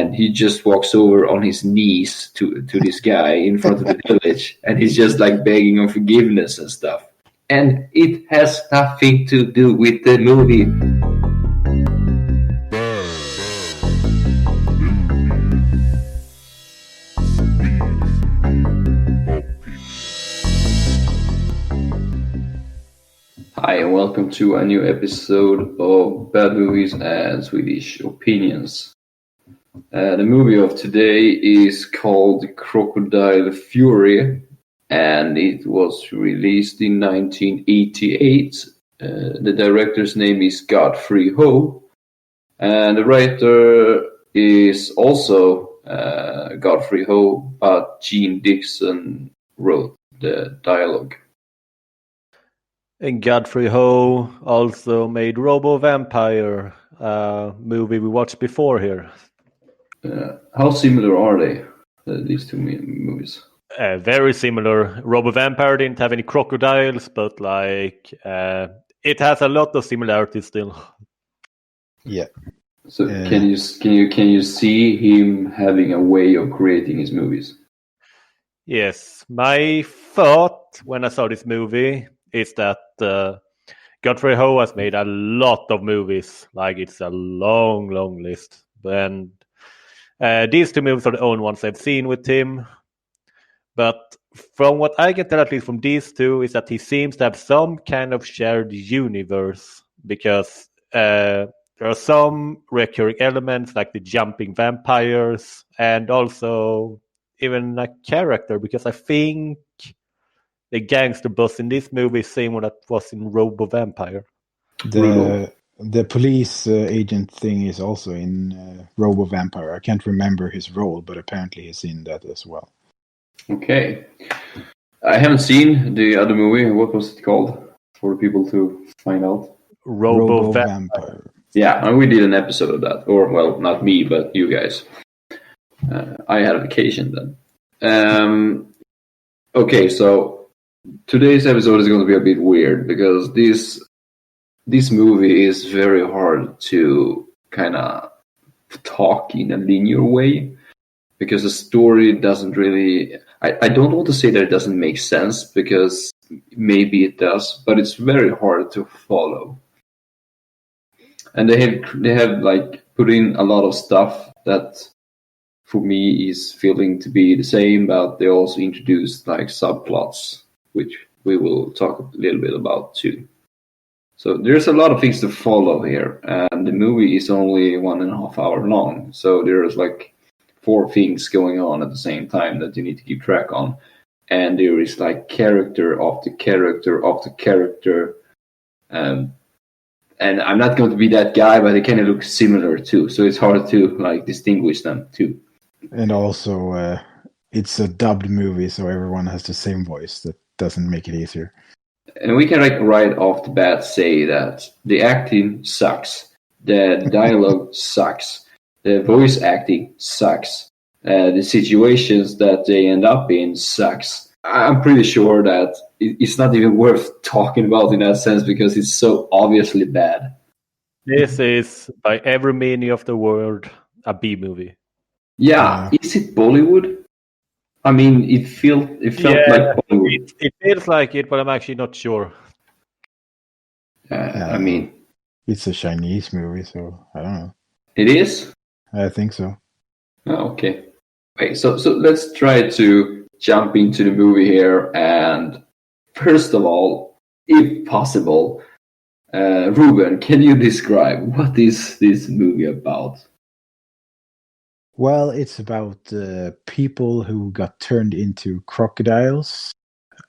and he just walks over on his knees to this guy in front of the village, and he's just like begging on forgiveness and stuff. And it has nothing to do with the movie. Hi, and welcome to a new episode of Bad Movies and Swedish Opinions. The movie of today is called Crocodile Fury, and it was released in 1988. The director's name is Godfrey Ho, and the writer is also Godfrey Ho, but Dickson wrote the dialogue. And Godfrey Ho also made Robo Vampire, movie we watched before here. How similar are they, these two movies? Very similar. Robo Vampire didn't have any crocodiles, but it has a lot of similarities still. Yeah. So can you see him having a way of creating his movies? Yes, my thought when I saw this movie is that Godfrey Ho has made a lot of movies. Like, it's a long list. And these two movies are the only ones I've seen with him. But from what I can tell, at least from these two, is that he seems to have some kind of shared universe. Because there are some recurring elements, like the jumping vampires, and also even a character. Because I think the gangster boss in this movie is the same one that was in Robo Vampire. The police agent thing is also in Robo Vampire. I can't remember his role, but apparently he's in that as well. Okay. I haven't seen the other movie. What was it called? For people to find out. Robo Vampire. Yeah, and we did an episode of that. Or, well, not me, but you guys. I had a vacation then. Okay, so today's episode is going to be a bit weird because this movie is very hard to kind of talk in a linear way because the story doesn't really... I don't want to say that it doesn't make sense because maybe it does, but it's very hard to follow. And they have like put in a lot of stuff that for me is feeling to be the same, but they also introduced like subplots, which we will talk a little bit about too. So there's a lot of things to follow here, and the movie is only 1.5 hours long. So there's like 4 things going on at the same time that you need to keep track on. And there is like character after character after character. And I'm not going to be that guy, but they kind of look similar too. So it's hard to like distinguish them too. And also, it's a dubbed movie, so everyone has the same voice. That doesn't make it easier. And we can like right off the bat say that the acting sucks, the dialogue sucks, the voice acting sucks, the situations that they end up in sucks. I'm pretty sure that it's not even worth talking about in that sense because it's so obviously bad. This is, by every meaning of the word, a B movie. Yeah, is it Bollywood? I mean, it felt like Bollywood. It feels like it, but I'm actually not sure. I mean, it's a Chinese movie, so I don't know. It is? I think so. Oh, okay. Wait, so let's try to jump into the movie here. And first of all, if possible, Ruben, can you describe what is this movie about? Well, it's about people who got turned into crocodiles,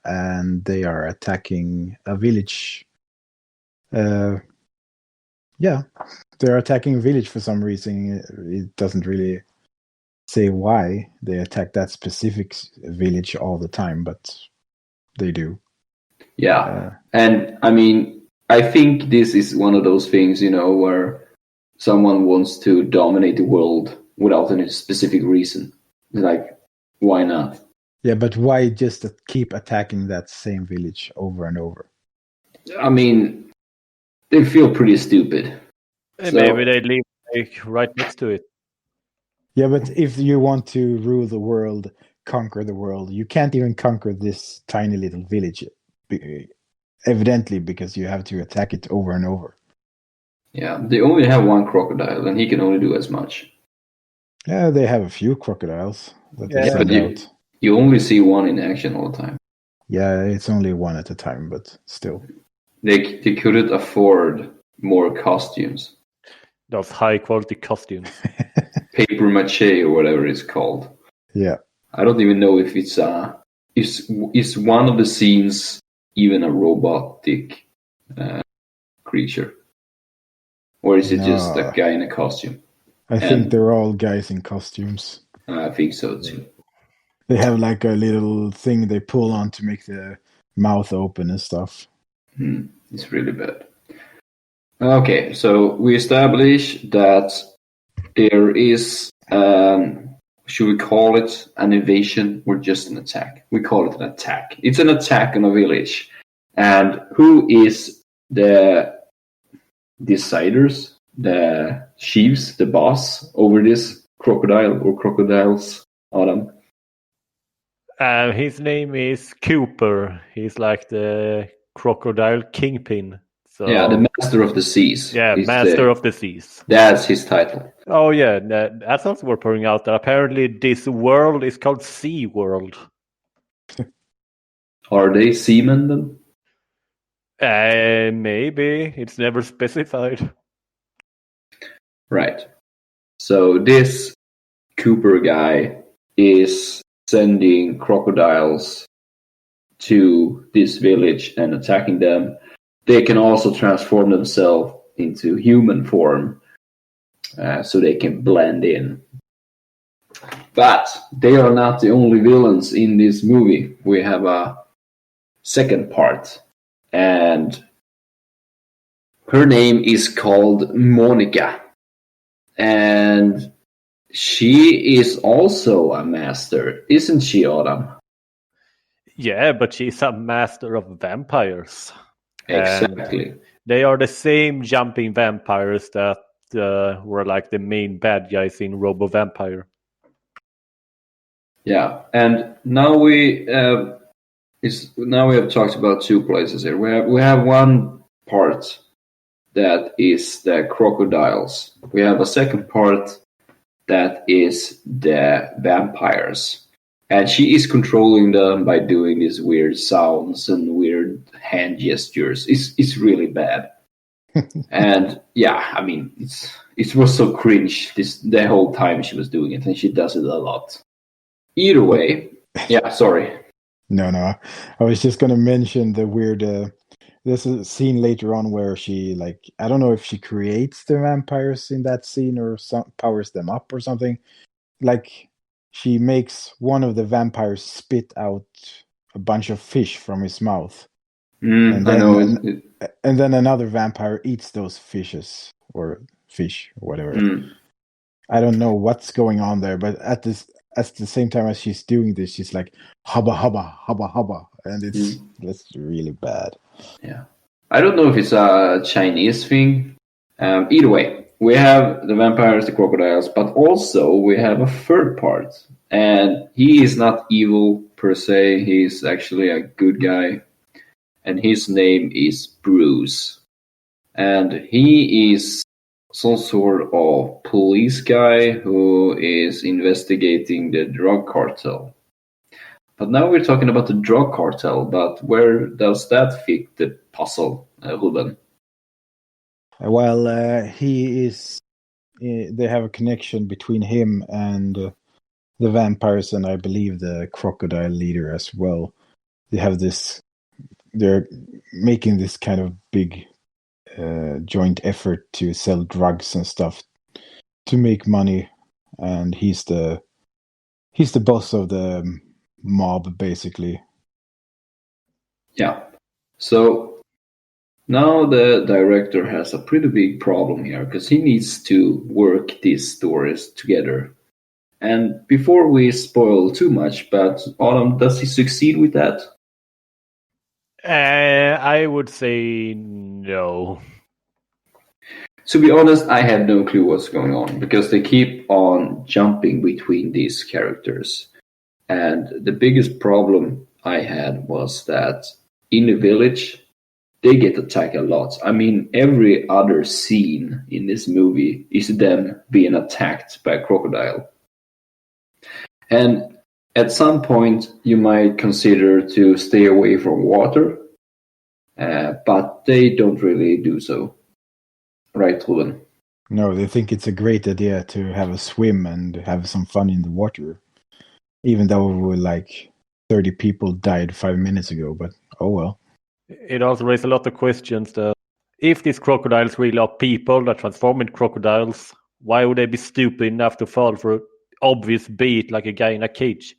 and they are attacking a village. They're attacking a village for some reason. It doesn't really say why they attack that specific village all the time, but they do. Yeah, and I mean, I think this is one of those things, where someone wants to dominate the world without any specific reason. Like, why not? Yeah, but why just keep attacking that same village over and over? I mean, they feel pretty stupid. Maybe they live right next to it. Yeah, but if you want to rule the world, conquer the world, you can't even conquer this tiny little village. Evidently, because you have to attack it over and over. Yeah, they only have one crocodile, and he can only do as much. Yeah, they have a few crocodiles that they Yeah, send but out. you only see one in action all the time. Yeah, it's only one at a time, but still. They couldn't afford more costumes. those high quality costumes. Paper mache or whatever it's called. Yeah. I don't even know if it's is one of the scenes even a robotic creature, or is it just a No. guy in a costume? I think they're all guys in costumes. I think so too. They have like a little thing they pull on to make the mouth open and stuff. It's really bad. Okay, so we establish that there is, should we call it an invasion or just an attack? We call it an attack. It's an attack on a village. And who is the deciders, the chiefs, the boss over this crocodile or crocodiles, Adam? His name is Cooper. He's like the crocodile kingpin. So, Yeah, the master of the seas. Yeah, is master of the seas. That's his title. Oh yeah, that's also worth pointing out that apparently this world is called Sea World. Are they seamen then? Maybe it's never specified. Right. So this Cooper guy is sending crocodiles to this village and attacking them. They can also transform themselves into human form, so they can blend in. But they are not the only villains in this movie. We have a second part, and her name is called Monica, and she is also a master, isn't she, Adam? Yeah, but she's a master of vampires. Exactly. And they are the same jumping vampires that were like the main bad guys in Robo Vampire. Yeah, and now we have talked about two places here. We have one part that is the crocodiles. We have a second part that is the vampires. And she is controlling them by doing these weird sounds and weird hand gestures. It's really bad. And yeah, I mean, it was so cringe the whole time she was doing it, and she does it a lot. Either way, yeah, sorry. No. I was just going to mention the weird. There's a scene later on where she, like, I don't know if she creates the vampires in that scene or powers them up or something. Like, she makes one of the vampires spit out a bunch of fish from his mouth. And then, I know. And then another vampire eats those fishes or fish or whatever. I don't know what's going on there, but at the same time as she's doing this, she's like hubba hubba hubba hubba, and that's really bad. Yeah, I don't know if it's a Chinese thing. Either way, we have the vampires, the crocodiles, but also we have a third part, and he is not evil per se. He's actually a good guy, and his name is Bruce, and he is some sort of police guy who is investigating the drug cartel. But now we're talking about the drug cartel, but where does that fit the puzzle, Ruben? Well, he is. They have a connection between him and the vampires, and I believe the crocodile leader as well. They have this. They're making this kind of big joint effort to sell drugs and stuff to make money, and he's the boss of the mob, basically. Yeah. So now the director has a pretty big problem here because he needs to work these stories together. And before we spoil too much, but Autumn, does he succeed with that? I would say no. To be honest, I have no clue what's going on because they keep on jumping between these characters. And the biggest problem I had was that in the village, they get attacked a lot. I mean, every other scene in this movie is them being attacked by a crocodile. And at some point, you might consider to stay away from water, but they don't really do so. Right, Ruben? No, they think it's a great idea to have a swim and have some fun in the water. Even though like 30 people died 5 minutes ago, but oh well. It also raises a lot of questions. If these crocodiles really are people that transform into crocodiles, why would they be stupid enough to fall for an obvious beat like a guy in a cage?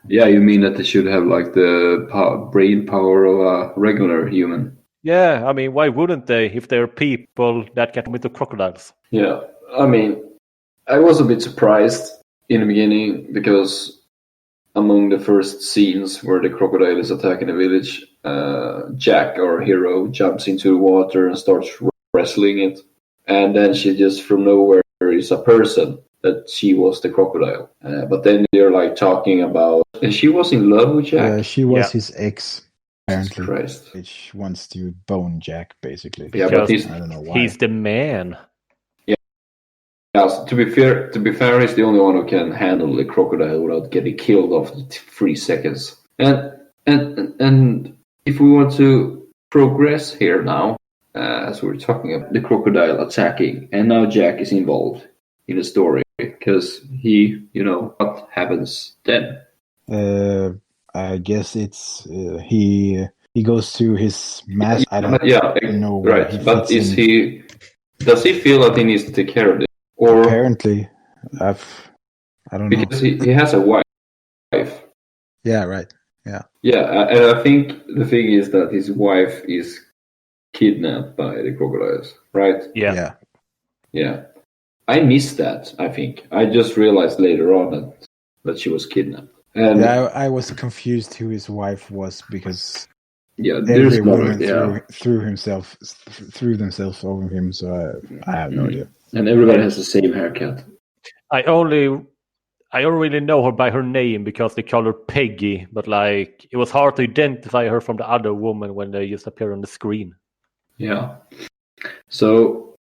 Yeah, you mean that they should have like the brain power of a regular human? Yeah, I mean, why wouldn't they if they're people that get into crocodiles? Yeah, I mean, I was a bit surprised in the beginning because among the first scenes where the crocodile is attacking the village, Jack, our hero, jumps into the water and starts wrestling it. And then she just from nowhere is a person that she was the crocodile. But then they're like talking about, and she was in love with Jack. She was his ex, apparently. Christ. Which wants to bone Jack, basically. Yeah, but I don't know why. He's the man. Yeah, so to be fair, he's the only one who can handle the crocodile without getting killed after 3 seconds. And if we want to progress here now, as we're talking about the crocodile attacking, and now Jack is involved in the story because he, what happens then? I guess it's he goes to his mass. I don't know. Right. But does he feel that he needs to take care of this? Or apparently, I don't know. Because he has a wife. Yeah, right. Yeah. Yeah, and I think the thing is that his wife is kidnapped by the crocodiles, right? Yeah. I missed that, I think. I just realized later on that she was kidnapped. And I was confused who his wife was because every woman threw themselves over him, so I have no idea. And everybody has the same haircut. I don't really know her by her name because they call her Peggy, but like it was hard to identify her from the other woman when they just appear on the screen. Yeah. So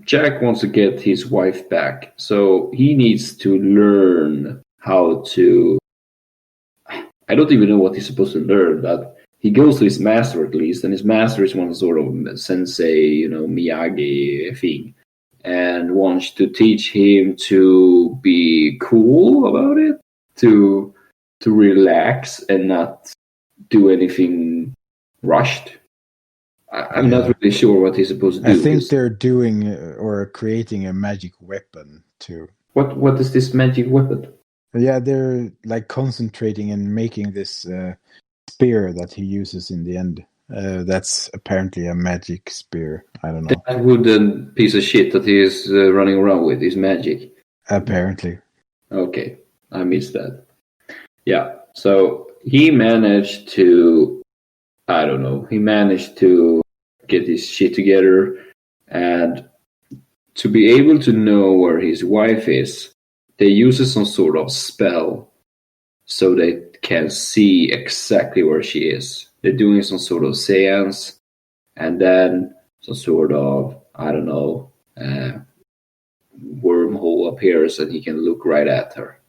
Jack wants to get his wife back, so he needs to learn how to. I don't even know what he's supposed to learn, but he goes to his master at least, and his master is one sort of sensei, Miyagi thing. And wants to teach him to be cool about it, to relax and not do anything rushed. I'm not really sure what he's supposed to do. I think they're doing or creating a magic weapon too. What is this magic weapon? Yeah, they're like concentrating and making this spear that he uses in the end. That's apparently a magic spear. I don't know. That wooden piece of shit that he is running around with is magic. Apparently. Okay, I missed that. Yeah, so he managed to, get his shit together and to be able to know where his wife is, they use some sort of spell so they can see exactly where she is. They're doing some sort of seance, and then some sort of, wormhole appears and he can look right at her.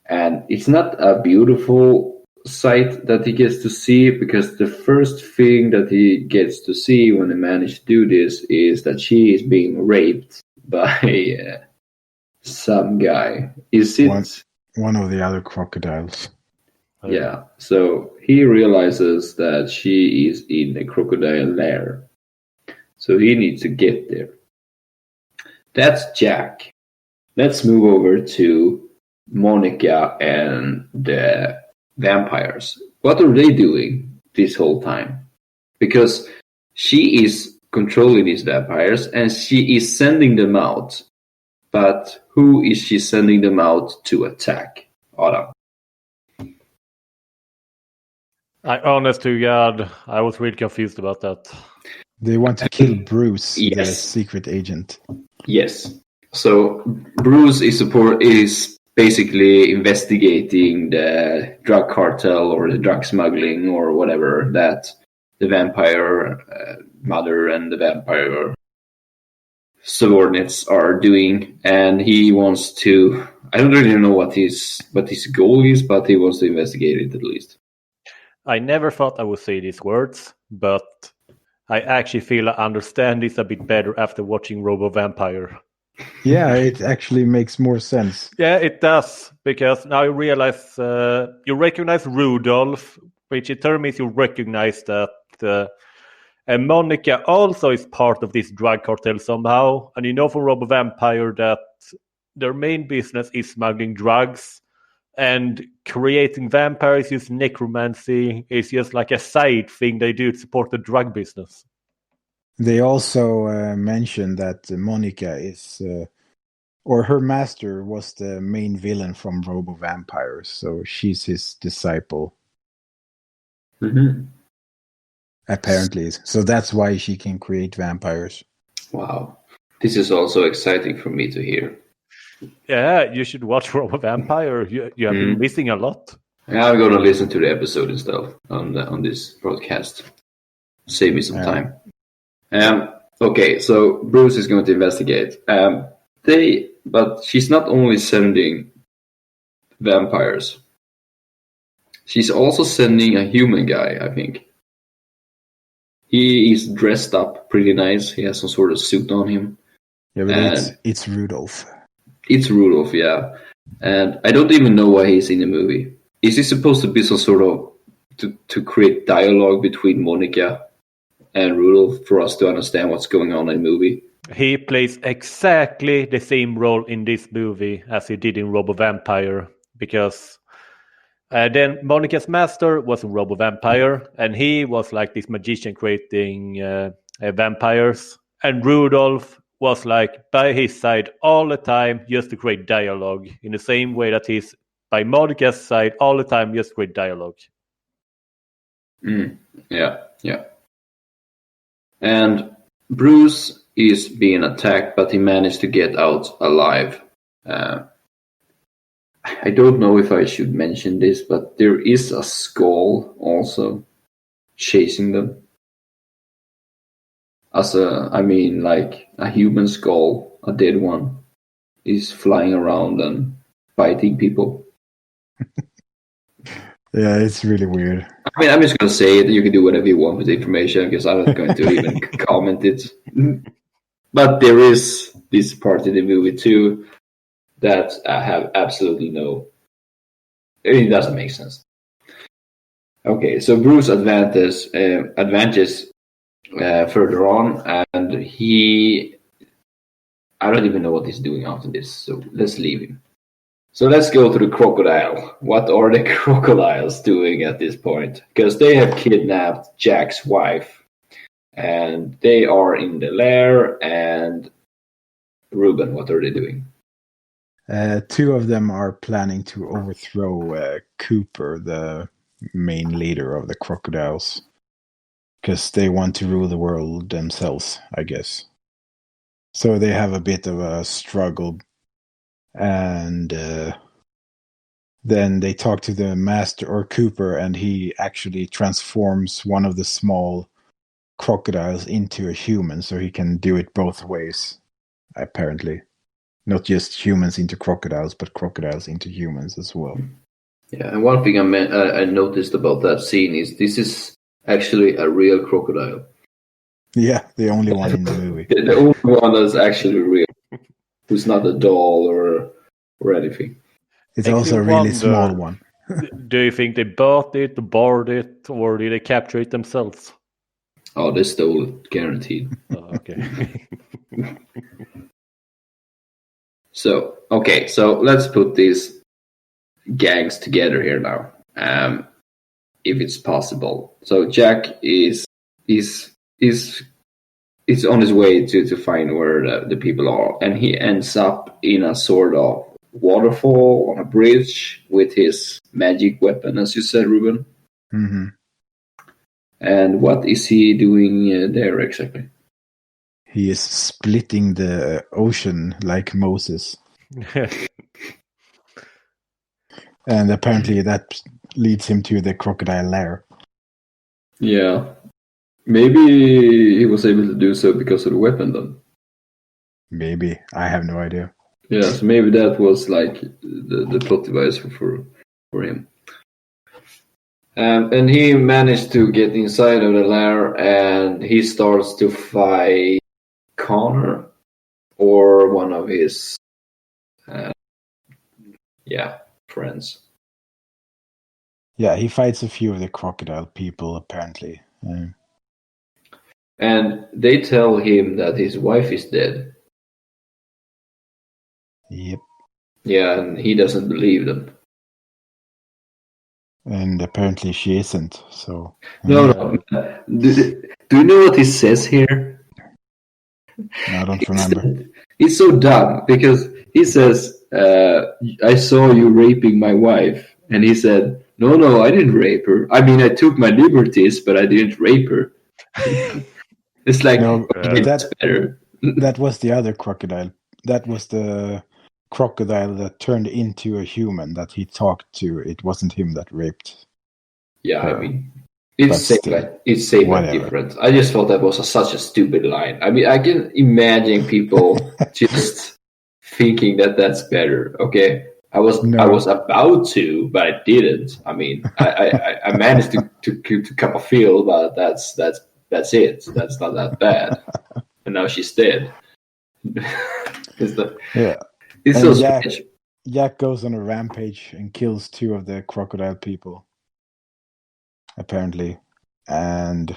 And it's not a beautiful sight that he gets to see, because the first thing that he gets to see when he managed to do this is that she is being raped by some guy. Is it one of the other crocodiles? Yeah, so he realizes that she is in a crocodile lair. So he needs to get there. That's Jack. Let's move over to Monica and the vampires. What are they doing this whole time? Because she is controlling these vampires and she is sending them out. But who is she sending them out to attack? Adam. Honest to God, I was really confused about that. They want to kill Bruce, the Yes. secret agent. Yes. So Bruce is basically investigating the drug cartel or the drug smuggling or whatever that the vampire mother and the vampire subordinates are doing, and he wants to. I don't really know what his goal is, but he wants to investigate it at least. I never thought I would say these words, but I actually feel I understand this a bit better after watching Robo Vampire. Yeah, it actually makes more sense. Yeah, it does, because now you realize you recognize Rudolph, which in turn means you recognize that and Monica also is part of this drug cartel somehow. And you know from Robo Vampire that their main business is smuggling drugs, and creating vampires using necromancy is just like a side thing they do to support the drug business. They also mentioned that Monica is, or her master was the main villain from Robo Vampire, so she's his disciple. Mm-hmm. Apparently. So that's why she can create vampires. Wow. This is also exciting for me to hear. Yeah, you should watch Robo Vampire. You have been missing a lot. Yeah, I'm going to listen to the episode and stuff on this broadcast. Save me some time. Okay, so Bruce is going to investigate. But she's not only sending vampires. She's also sending a human guy, I think. He is dressed up pretty nice. He has some sort of suit on him. Yeah, but it's Rudolph. It's Rudolph, yeah. And I don't even know why he's in the movie. Is he supposed to be some sort of to create dialogue between Monica and Rudolph for us to understand what's going on in the movie? He plays exactly the same role in this movie as he did in Robo Vampire, because then Monica's master was in Robo Vampire, and he was like this magician creating vampires, and Rudolph was like by his side all the time just to create dialogue, in the same way that he's by Monica's side all the time just to create dialogue. Yeah. And Bruce is being attacked, but he managed to get out alive. I don't know if I should mention this, but there is a skull also chasing them. Like a human skull, a dead one, is flying around and biting people. Yeah, it's really weird. I mean, I'm just going to say it. You can do whatever you want with the information because I'm not going to even comment it. But there is this part in the movie too that I have absolutely it doesn't make sense. Okay, so Bruce advances further on, and I don't even know what he's doing after this, so let's leave him. So let's go to the Crocodile. What are the crocodiles doing at this point? Because they have kidnapped Jack's wife, and they are in the lair, and Ruben, what are they doing? Two of them are planning to overthrow Cooper, the main leader of the crocodiles, because they want to rule the world themselves, I guess. So they have a bit of a struggle, and then they talk to the master or Cooper, and he actually transforms one of the small crocodiles into a human, so he can do it both ways, apparently. Not just humans into crocodiles, but crocodiles into humans as well. Yeah, and one thing I noticed about that scene is this is actually a real crocodile. Yeah, the only one in the movie. The only one that's actually real, who's not a doll or anything. It's also a really small one. Do you think they bought it, borrowed it, or did they capture it themselves? Oh, they stole it, guaranteed. Oh, okay. So let's put these gangs together here now, if it's possible. So Jack is on his way to find where the people are, and he ends up in a sort of waterfall on a bridge with his magic weapon, as you said, Ruben. Mm-hmm. And what is he doing there exactly? He is splitting the ocean like Moses. And apparently that leads him to the crocodile lair. Yeah. Maybe he was able to do so because of the weapon then. Maybe. I have no idea. Yeah, so maybe that was like the plot device for him. And he managed to get inside of the lair, and he starts to fight Connor, or one of his friends. Yeah, he fights a few of the crocodile people, apparently. And they tell him that his wife is dead. Yep. Yeah, and he doesn't believe them. And apparently she isn't, so... No. Do you know what he says here? I don't remember. It's so dumb, because he says, I saw you raping my wife. And he said, no, I didn't rape her. I mean, I took my liberties, but I didn't rape her. It's like, No, okay, that's better. That was the other crocodile. That was the crocodile that turned into a human that he talked to. It wasn't him that raped. Yeah, I mean, it's same but different. I just thought that was such a stupid line. I mean, I can imagine people just thinking that that's better. Okay, I was about to, but I didn't. I mean, I managed to cup a feel, but that's it. That's not that bad. And now she's dead. It's so strange. Jack goes on a rampage and kills 2 of the crocodile people, apparently. And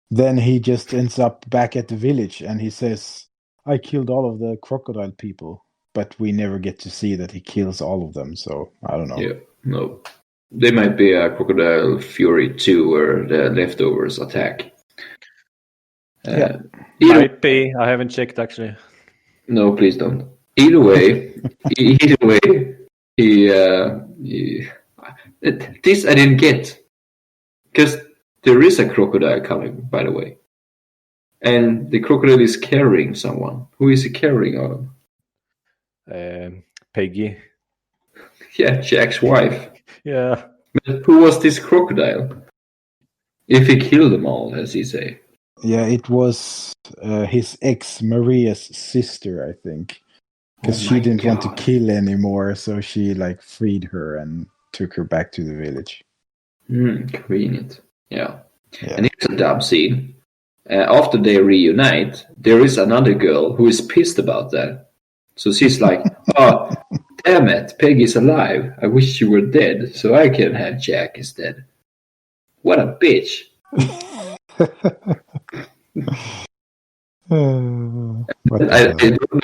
then he just ends up back at the village and he says, I killed all of the crocodile people. But we never get to see that he kills all of them, so I don't know. Yeah, no. They might be a Crocodile Fury 2 where the leftovers attack. Might be. I haven't checked, actually. No, please don't. Either way, this I didn't get. Because there is a crocodile coming, by the way. And the crocodile is carrying someone. Who is he carrying on? Peggy. Yeah, Jack's wife. Yeah. But who was this crocodile? If he killed them all, as he say. Yeah, it was his ex Maria's sister, I think. Because she didn't want to kill anymore, so she freed her and took her back to the village. Convenient. Yeah. And here's a dub scene. After they reunite, there is another girl who is pissed about that. So she's like, oh, damn it, Peggy's alive. I wish she were dead, so I can have Jack instead. What a bitch. I don't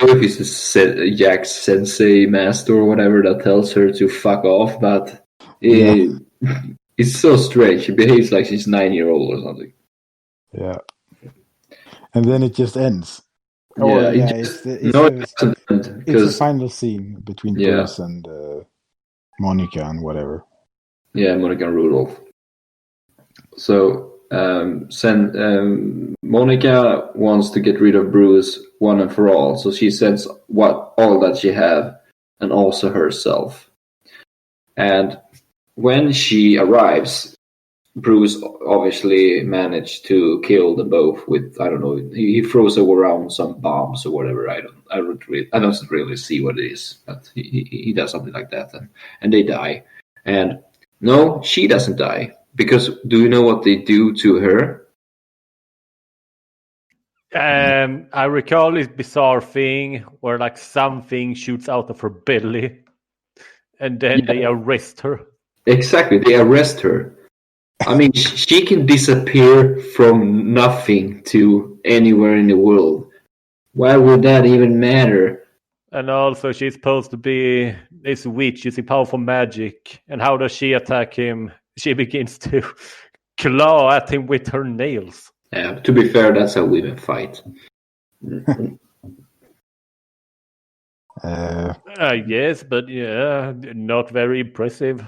know if it's Jack's sensei master or whatever that tells her to fuck off, but it's so strange. She behaves like she's 9-year-old or something. Yeah. And then it just ends. It's a final scene between Bruce and Monica and whatever. Yeah, Monica and Rudolph. So Monica wants to get rid of Bruce one and for all, so she sends all that she have and also herself. And when she arrives, Bruce obviously managed to kill them both with, I don't know, he throws around some bombs or whatever. I don't really see what it is, but he does something like that, and they die. And no, she doesn't die, because do you know what they do to her? I recall this bizarre thing where something shoots out of her belly, and then they arrest her. Exactly, they arrest her. I mean, she can disappear from nothing to anywhere in the world. Why would that even matter? And also, she's supposed to be this witch using powerful magic. And how does she attack him? She begins to claw at him with her nails. Yeah, to be fair, that's how women fight. Yes, but not very impressive.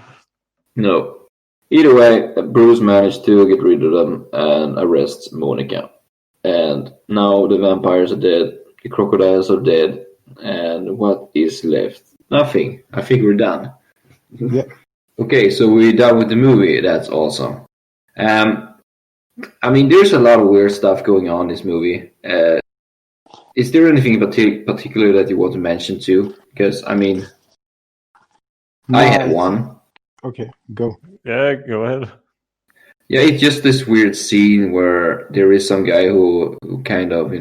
No. Either way, Bruce managed to get rid of them and arrests Monica. And now the vampires are dead, the crocodiles are dead, and what is left? Nothing. I think we're done. Yeah. Okay, so we're done with the movie. That's awesome. I mean, there's a lot of weird stuff going on in this movie. Is there anything in particular that you want to mention too? Because, I mean, I had one. Okay, go. Yeah, go ahead. Yeah, it's just this weird scene where there is some guy who kind of,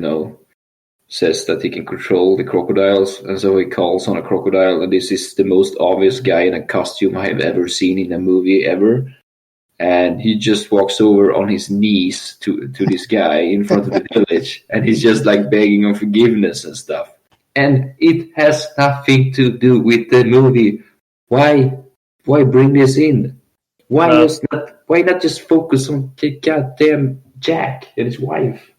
says that he can control the crocodiles, and so he calls on a crocodile, and this is the most obvious guy in a costume I have ever seen in a movie ever. And he just walks over on his knees to this guy in front of the village, and he's just like begging on forgiveness and stuff. And it has nothing to do with the movie. Why bring this in? Why not just focus on goddamn Jack and his wife?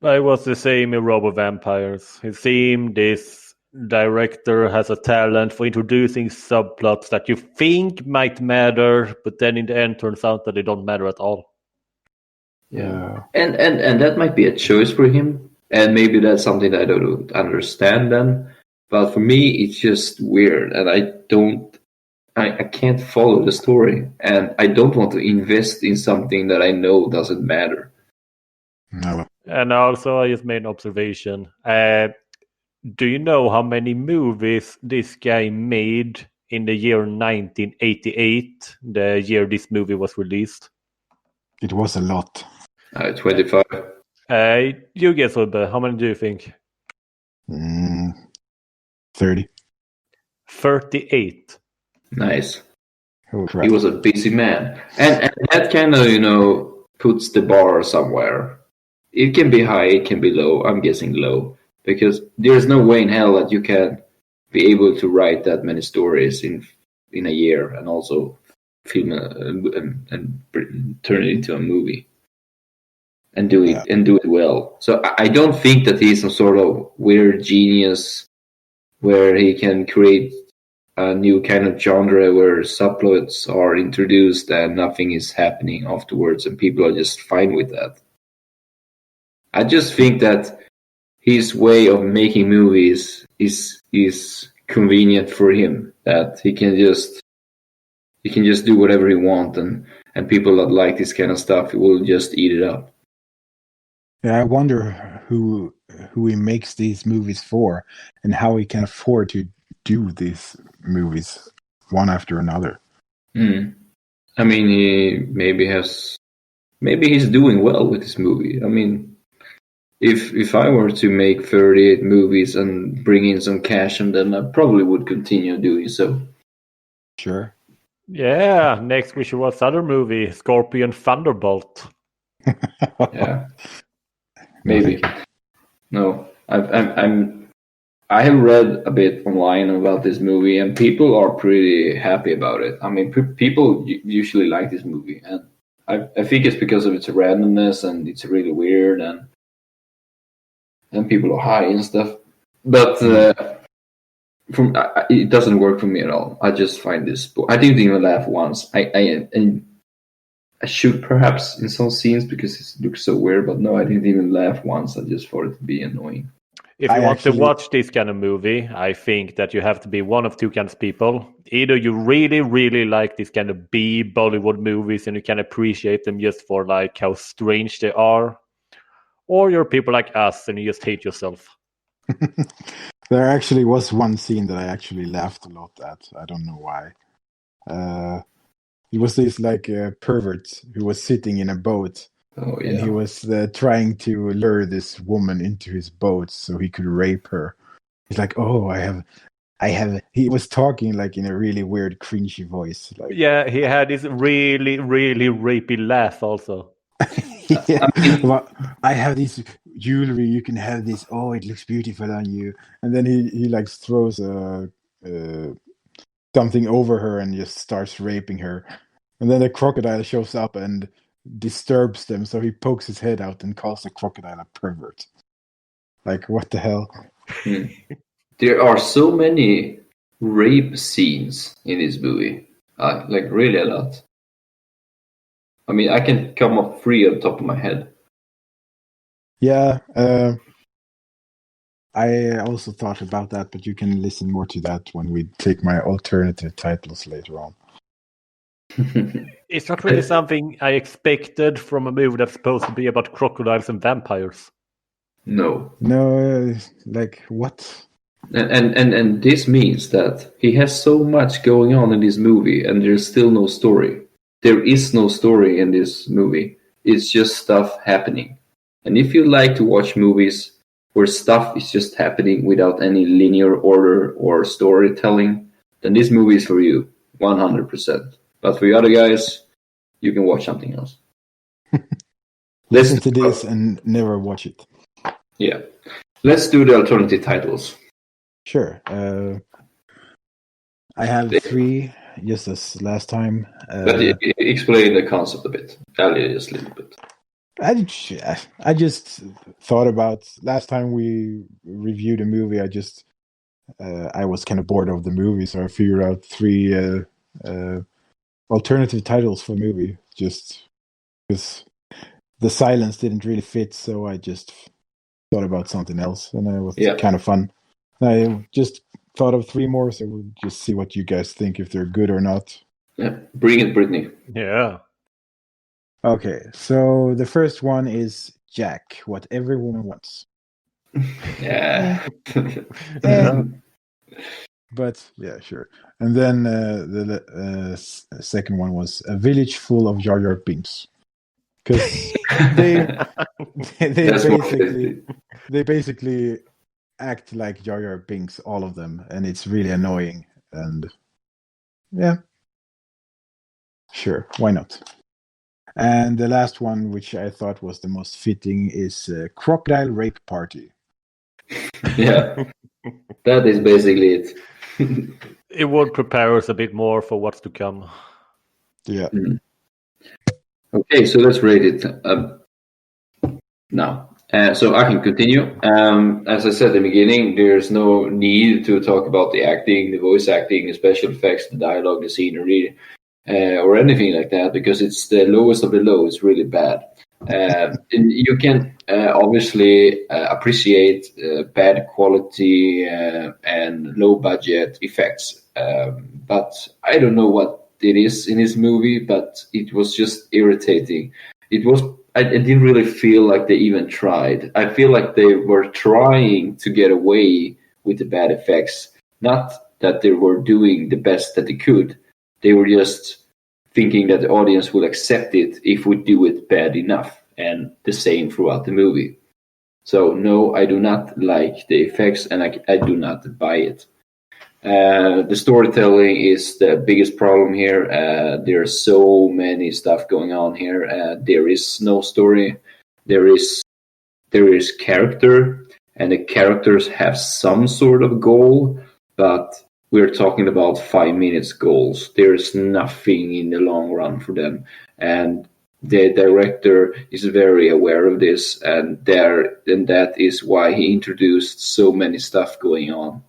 It was the same in Robo Vampires. It seemed this director has a talent for introducing subplots that you think might matter, but then in the end turns out that they don't matter at all. Yeah. And that might be a choice for him, and maybe that's something that I don't understand then. But for me, it's just weird, and I can't follow the story, and I don't want to invest in something that I know doesn't matter. No. And also, I just made an observation. Do you know how many movies this guy made in the year 1988, the year this movie was released? It was a lot. 25. You guess, Ulbe, how many do you think? 30. 38. Nice. Oh, crap. He was a busy man. And that kind of, puts the bar somewhere. It can be high, it can be low. I'm guessing low. Because there's no way in hell that you can be able to write that many stories in a year and also film and turn it into a movie and do it well. So I don't think that he's some sort of weird genius where he can create a new kind of genre where subplots are introduced and nothing is happening afterwards and people are just fine with that. I just think that his way of making movies is convenient for him, that he can just do whatever he wants, and people that like this kind of stuff will just eat it up. Yeah, I wonder who he makes these movies for and how he can afford to do these movies one after another. I mean, he maybe he's doing well with this movie. I mean, if I were to make 38 movies and bring in some cash on them, I probably would continue doing so. Sure. Yeah, next we should watch other movie, Scorpion Thunderbolt. Yeah, maybe. No, I have read a bit online about this movie, and people are pretty happy about it. I mean, people usually like this movie, and I think it's because of its randomness and it's really weird and people are high and stuff. But it doesn't work for me at all. I just find this. I didn't even laugh once. I should perhaps in some scenes because it looks so weird. But no, I didn't even laugh once. I just thought it to be annoying. If you want to watch this kind of movie, I think that you have to be one of two kinds of people. Either you really, really like this kind of B Bollywood movies and you can appreciate them just for like how strange they are, or you're people like us and you just hate yourself. There actually was one scene that I actually laughed a lot at. I don't know why. It was this like pervert who was sitting in a boat. Oh, yeah. And he was trying to lure this woman into his boat so he could rape her. He's like, "Oh, I have." He was talking like in a really weird, cringy voice. Like, yeah, he had this really, really rapey laugh also. Yeah. Well, I have this jewelry. You can have this. Oh, it looks beautiful on you. And then he like throws something over her and just starts raping her. And then the crocodile shows up and disturbs them, so he pokes his head out and calls the crocodile a pervert. Like, what the hell? There are so many rape scenes in this movie. Like, really a lot. I mean, I can come up 3 on top of my head. Yeah, I also thought about that, but you can listen more to that when we take my alternative titles later on. It's not really something I expected from a movie that's supposed to be about crocodiles and vampires. No. No, like what? And this means that he has so much going on in this movie, and there's still no story. There is no story in this movie. It's just stuff happening. And if you like to watch movies where stuff is just happening without any linear order or storytelling, then this movie is for you, 100%. But for you other guys, you can watch something else. Listen to this and never watch it. Yeah. Let's do the alternative titles. Sure. I have 3, just as last time. But explain the concept a bit. Just a little bit. I just thought about last time we reviewed a movie. I was kind of bored of the movie, so I figured out 3 alternative titles for the movie. Just because the silence didn't really fit, so I just thought about something else, and it was kind of fun. I just thought of 3 more, so we'll just see what you guys think, if they're good or not. Yeah, bring it, Brittany. Yeah. Okay, so the first one is Jack, What Every Woman Wants. Yeah. But yeah, sure. And then the second one was A Village Full of Jar Jar Binks, because they basically act like Jar Jar Binks, all of them, and it's really annoying. And yeah, sure, why not? And the last one, which I thought was the most fitting, is Crocodile Rape Party. Yeah, that is basically it. It would prepare us a bit more for what's to come. Yeah. Okay, so let's rate it now. So I can continue. As I said at the beginning, there's no need to talk about the acting, the voice acting, the special effects, the dialogue, the scenery, or anything like that, because it's the lowest of the low. It's really bad. And you can obviously appreciate bad quality and low budget effects, but I don't know what it is in this movie, but it was just irritating. I didn't really feel like they even tried. I feel like they were trying to get away with the bad effects, not that they were doing the best that they could. They were just thinking that the audience will accept it if we do it bad enough, and the same throughout the movie. So no, I do not like the effects, and I do not buy it. The storytelling is the biggest problem here. There are so many stuff going on here. There is no story. There is character, and the characters have some sort of goal, but we're talking about 5 minutes goals. There's nothing in the long run for them, and the director is very aware of this, and that is why he introduced so many stuff going on,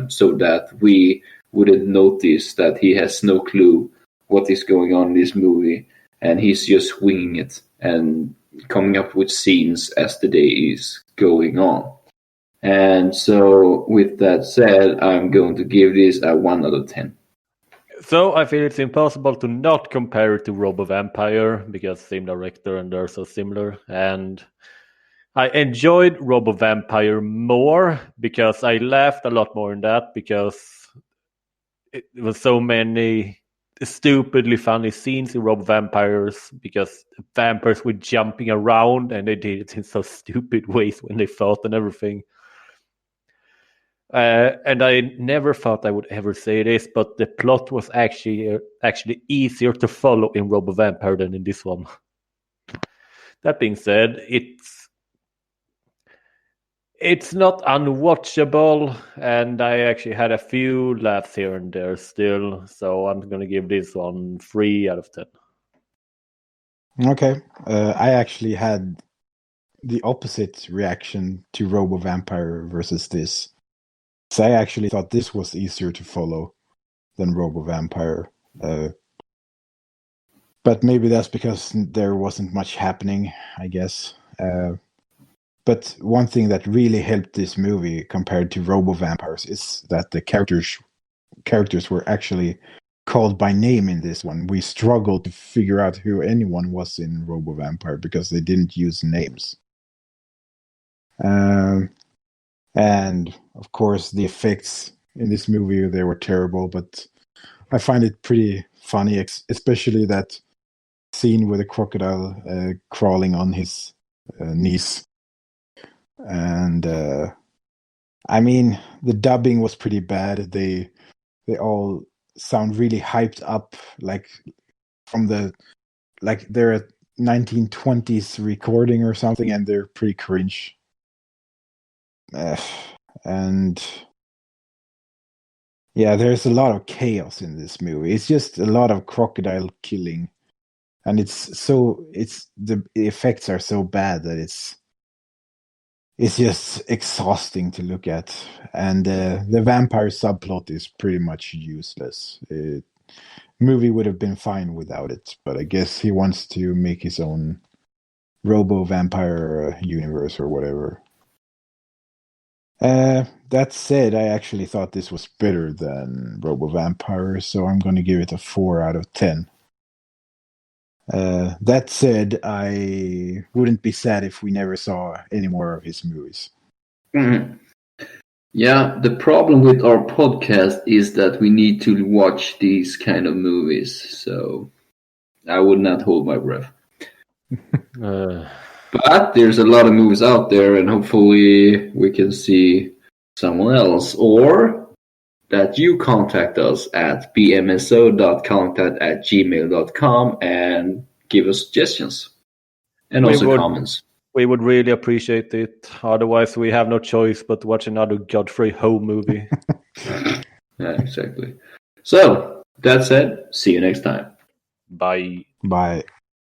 so that we wouldn't notice that he has no clue what is going on in this movie, and he's just winging it and coming up with scenes as the day is going on. And so, with that said, I'm going to give this a 1 out of 10. So I feel it's impossible to not compare it to Robo Vampire, because same director and they're so similar. And I enjoyed Robo Vampire more because I laughed a lot more in that, because it was so many stupidly funny scenes in Robo Vampires, because vampires were jumping around and they did it in so stupid ways when they fought and everything. And I never thought I would ever say this, but the plot was actually easier to follow in Robo Vampire than in this one. That being said, it's not unwatchable, and I actually had a few laughs here and there still, so I'm going to give this one 3 out of 10. Okay. I actually had the opposite reaction to Robo Vampire versus this. So I actually thought this was easier to follow than Robo Vampire. But But maybe that's because there wasn't much happening, I guess. But one thing that really helped this movie compared to Robo Vampires is that the characters were actually called by name in this one. We struggled to figure out who anyone was in Robo Vampire because they didn't use names. And of course, the effects in this movie, they were terrible, but I find it pretty funny, especially that scene with a crocodile crawling on his knees. And I mean, the dubbing was pretty bad. They all sound really hyped up, like they're a 1920s recording or something, and they're pretty cringe. And yeah, there's a lot of chaos in this movie. It's just a lot of crocodile killing, and the effects are so bad that it's just exhausting to look at. And the vampire subplot is pretty much useless. Movie would have been fine without it, but I guess he wants to make his own Robo Vampire universe or whatever. That said, I actually thought this was better than Robo Vampire, so I'm going to give it a 4 out of 10. That said, I wouldn't be sad if we never saw any more of his movies. Mm-hmm. Yeah, the problem with our podcast is that we need to watch these kind of movies, so I would not hold my breath. But there's a lot of movies out there, and hopefully we can see someone else, or that you contact us at bmso.contact@gmail.com and give us suggestions and comments. We would really appreciate it. Otherwise, we have no choice but to watch another Godfrey Ho movie. Yeah, exactly. So, that said, see you next time. Bye. Bye.